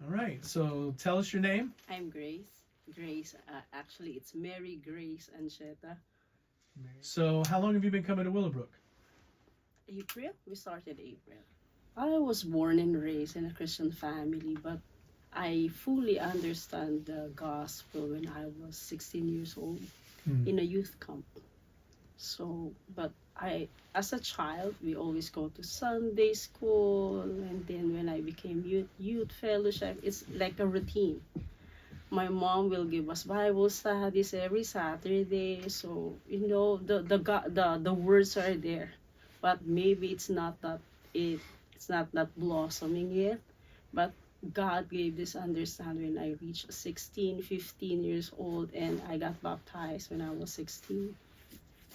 All right. So tell us your name. I'm Grace. Grace, actually, it's Mary Grace Ancheta. So how long have you been coming to Willowbrook? April? We started April. I was born and raised in a Christian family, but I fully understand the gospel when I was 16 years old in a youth camp. So, but as a child, we always go to Sunday school, and then when I became youth fellowship, it's like a routine. My mom will give us Bible studies every Saturday, so the words are there, but maybe it's not that blossoming yet, but God gave this understanding when I reached 16, 15 years old, and I got baptized when I was 16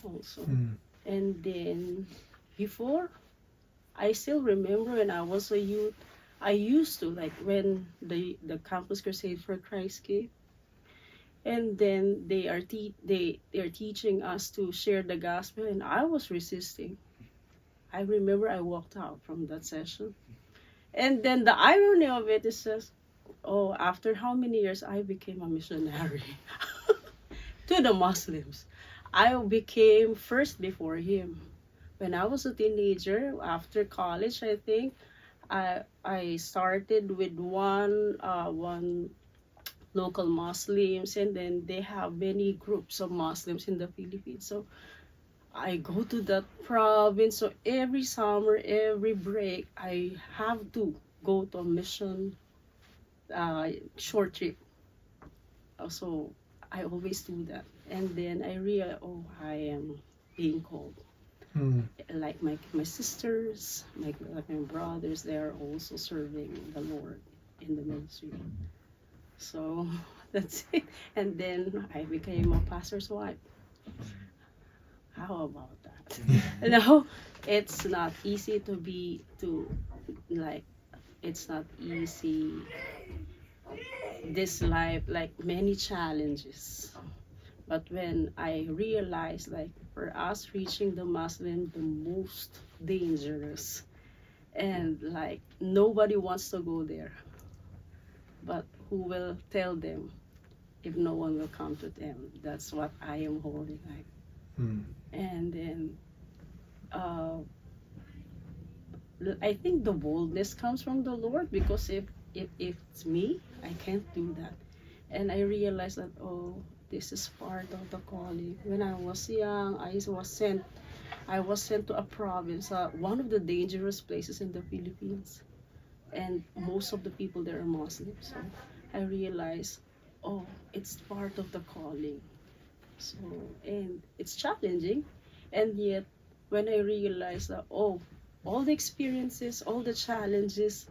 also. And then before, I still remember when I was a youth, I used to, like, when the Campus Crusade for Christ came, and then they are teaching us to share the gospel, and I was resisting. I remember I walked out from that session. And then the irony of it is just, oh, after how many years I became a missionary to the Muslims. I became first before him. When I was a teenager, after college, I think, I started with one local Muslims, and then they have many groups of Muslims in the Philippines. So I go to that province. So every summer, every break, I have to go to a mission short trip. So I always do that. And then I realize, oh, I am being called. Like my sisters, like my brothers, they are also serving the Lord in the ministry. So that's it. And then I became a pastor's wife. How about that? No, it's not easy it's not easy. This life, like, many challenges. But when I realized, like, for us reaching the Muslim, the most dangerous, and like nobody wants to go there. But who will tell them if no one will come to them? That's what I am holding, like. And then I think the boldness comes from the Lord, because if it's me, I can't do that. And I realized that, oh, this is part of the calling. When I was young, I was sent to a province, one of the dangerous places in the Philippines, and most of the people there are Muslims. So I realized, oh, it's part of the calling. So, and it's challenging, and yet when I realized that, oh, all the experiences, all the challenges,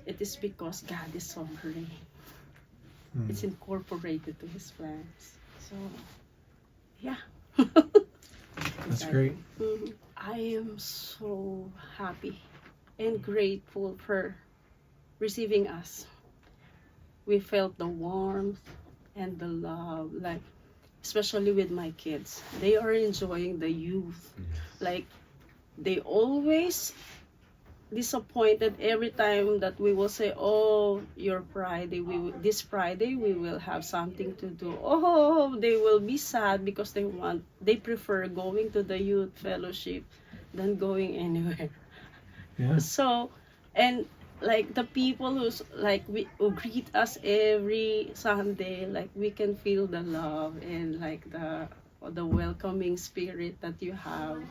it is because God is sovereign. It's incorporated to His plans. So, yeah. That's great. I am so happy and grateful for receiving us. We felt the warmth and the love, like, especially with my kids. They are enjoying the youth. Like, they always disappointed every time that we will say, oh, this Friday we will have something to do. Oh, they will be sad because they prefer going to the youth fellowship than going anywhere. Yeah. So, and like the people who greet us every Sunday, like, we can feel the love and like the welcoming spirit that you have.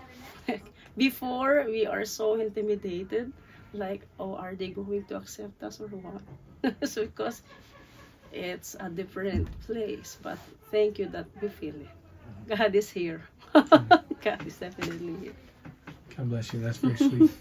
Before, we are so intimidated, like, oh, are they going to accept us or what? So, because it's a different place, but thank you that we feel it. God is here. God is definitely here. God bless you. That's very sweet.